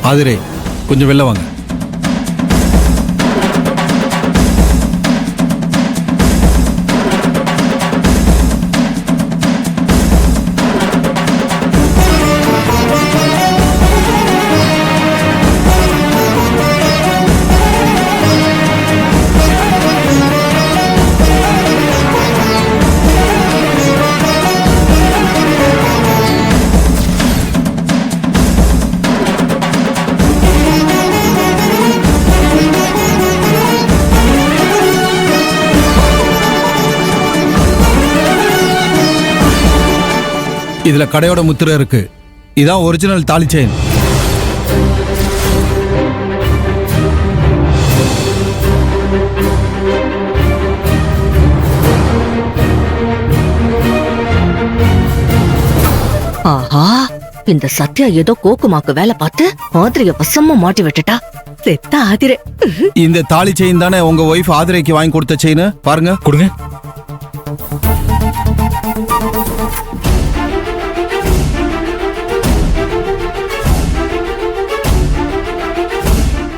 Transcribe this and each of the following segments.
ஆதிரே, கொஞ்சம் வெளில வாங்க. இதுல கடையோட முத்திரை இருக்கு. இதான் ஒரிஜினல் தாலி செயின். ஆஹா, இந்த சத்யா ஏதோ கோக்குமாக்கு வேலை பார்த்து ஆதிரிய வசமா மாட்டி விட்டுட்டா. செத்த ஆதிரே. இந்த தாலி செயின் தானே உங்க ஒய்ஃப் ஆதிரைக்கு வாங்கி கொடுத்த செயின்? பாருங்க, கொடுங்க.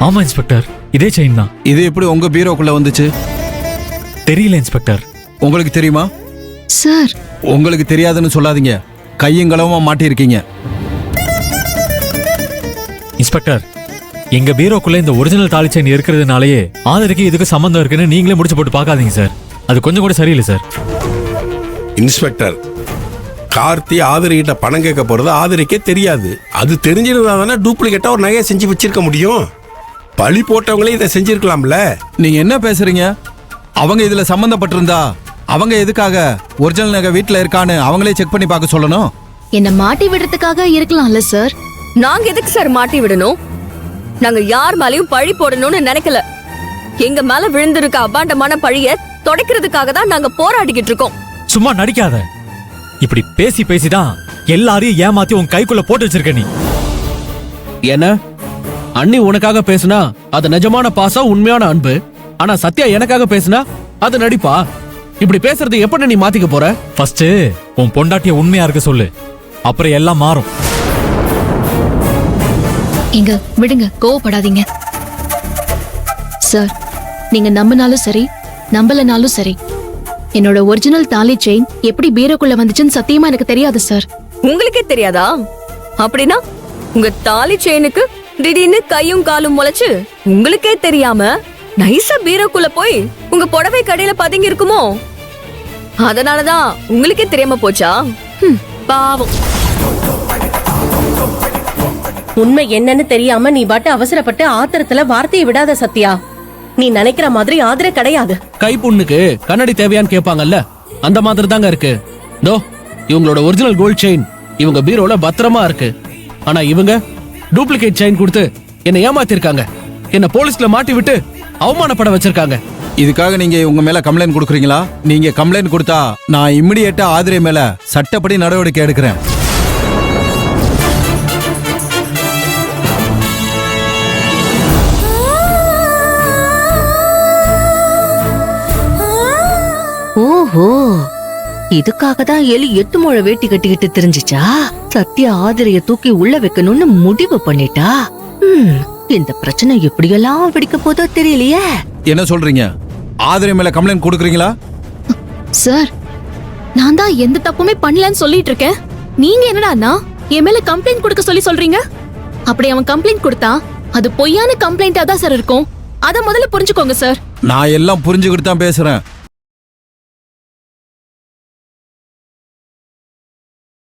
ஆமா இன்ஸ்பெக்டர், இதே செயின் தான். இது எப்படி உங்க பீரோக்குள்ள வந்துச்சு? தெரியல இன்ஸ்பெக்டர். உங்களுக்கு தெரியுமா? சார், உங்களுக்கு தெரியாதுன்னு சொல்லாதீங்க. கையங்களமா மாட்டிருக்கீங்க. இன்ஸ்பெக்டர், எங்க பீரோக்குள்ள இந்த ஒரிஜினல் தாலி செயின் இருக்கிறதுனாலயே ஆதருக்கு இதுக்கு சம்பந்தம் இருக்குன்னு நீங்களே முடிச்சு போட்டு பார்க்காதீங்க சார். அது கொஞ்சம் கூட சரியில்லை சார். இன்ஸ்பெக்டர், கார்த்தி ஆதிரிகிட்ட பணம் கேட்க போறது ஆதிரிக்கே தெரியாது. அது தெரிஞ்சிருந்தா தானே டூப்ளிகேட்டா ஒரு நகையை செஞ்சு வச்சிருக்க முடியும். பழி போட்டவங்களே இதை செஞ்சிருக்கலாம்ல. நீங்க என்ன பேசுறீங்க? அவங்க இதுல சம்பந்தப்பட்டிருந்தா அவங்க எதுக்காக ஒரிஜினல் நகை வீட்டுல இருக்கான்னு அவங்களே செக் பண்ணி பார்க்க சொல்லணும்? என்ன மாட்டி விடுறதுக்காக இருக்கலாம்ல சார். நாங்க எதுக்கு சார் மாட்டி விடணும்? நாங்க யார் மேலயும் பழி போடணும்னு நினைக்கல. எங்க மேல விழுந்திருக்க அபாண்டமான பழிய தொடைக்கிறதுக்காக தான் நாங்க போராடிக்கிட்டு இருக்கோம். சும்மா நடிக்காத. இப்படி பேசி பேசிதான் எல்லாரையும் ஏமாத்தி உன் கைக்குள்ள போட்டு வச்சிருக்க நீ. என்ன அண்ணி உனக்காக பேசுனா அது நிஜமான பாசம், உண்மையான அன்பு. ஆனா சத்யா எனக்காக பேசுனா அது நடிப்பா. இப்படி பேசுறது எப்படி நீ மாத்திக்க போற? ஃபர்ஸ்ட் உன் பொண்டாட்டிய உண்மையா இருக்க சொல்லு, அப்புறம் எல்லாம் மாறும். இங்க விடுங்க, கோவப்படாதீங்க சார். நீங்க நம்பினாலும் சரி, நம்பலனாலும் சரி, என்னோட ஒரிஜினல் தாலி செயின் எப்படி பீரோக்குள்ள வந்துச்சுன்னு சத்தியமா எனக்கு தெரியாது சார். உங்களுக்கே தெரியாதா? அப்படின்னா உங்க தாலி செயினுக்கு திடீர்னு கையும் காலும் முளைச்சு உங்களுக்கே தெரியாம நைசா பீரோக்குள்ள போய் உங்க புடவை கடையில பதுங்கி இருக்குமோ? அதனாலதான் உங்களுக்கே தெரியாம போச்சா? பாவம். உண்மை என்னன்னு தெரியாம நீ பாட்டு அவசரப்பட்டு ஆத்திரத்துல வார்த்தையை விடாத சத்யா. நீ நினைக்கிற மாதிரி ஆதரே கிடையாது. கைப்புண்ணுக்கு கண்ணாடி தேவையான்னு கேட்பாங்கல்ல, அந்த மாதிரி தாங்க இருக்கு. தோ இவங்களோட ஒரிஜினல் கோல்ட் செயின் இவங்க பீரோல பத்திரமா இருக்கு. ஆனா இவங்க டூப்ளிகேட் செயின் கொடுத்து என்ன ஏமாத்திருக்காங்க. என்ன போலீஸ்ல மாட்டி விட்டு அவமானப்பட வச்சிருக்காங்க. இதுக்காக நீங்க உங்க மேல கம்ப்ளைண்ட் கொடுக்குறீங்களா? நீங்க கம்ப்ளைண்ட் கொடுத்தா நான் இம்மிடியேட்டா ஆதிரை மேல சட்டப்படி நடவடிக்கை எடுக்கிறேன். ஓஹோ, இதுக்காக தான் எலி 8 முழ வேட்டி கட்டிக்கிட்டு தெரிஞ்சிச்சா? சத்யா ஆதிரைய தூக்கி உள்ள வைக்கணும்னு முடிவு பண்ணிட்டா. இந்த பிரச்சனை எப்படியெல்லாம் வெடிக்க போதோ தெரியலையே. என்ன சொல்றீங்க? ஆதிரை மேல கம்ப்ளைண்ட் கொடுக்குறீங்களா? சார், நான் தான் எந்த தப்புமே பண்ணலன்னு சொல்லிட்டு இருக்கேன். நீங்க என்னடா என் மேல கம்ப்ளைண்ட் கொடுக்க சொல்றீங்க? அப்படி அவன் கம்ப்ளைண்ட் கொடுத்தா அது பொய்யான கம்ப்ளைண்டா தான் சார் இருக்கும். அத முதல்ல புரிஞ்சுக்கோங்க சார். நான் எல்லாம் புரிஞ்சுக்கிட்டு தான் பேசுறேன்.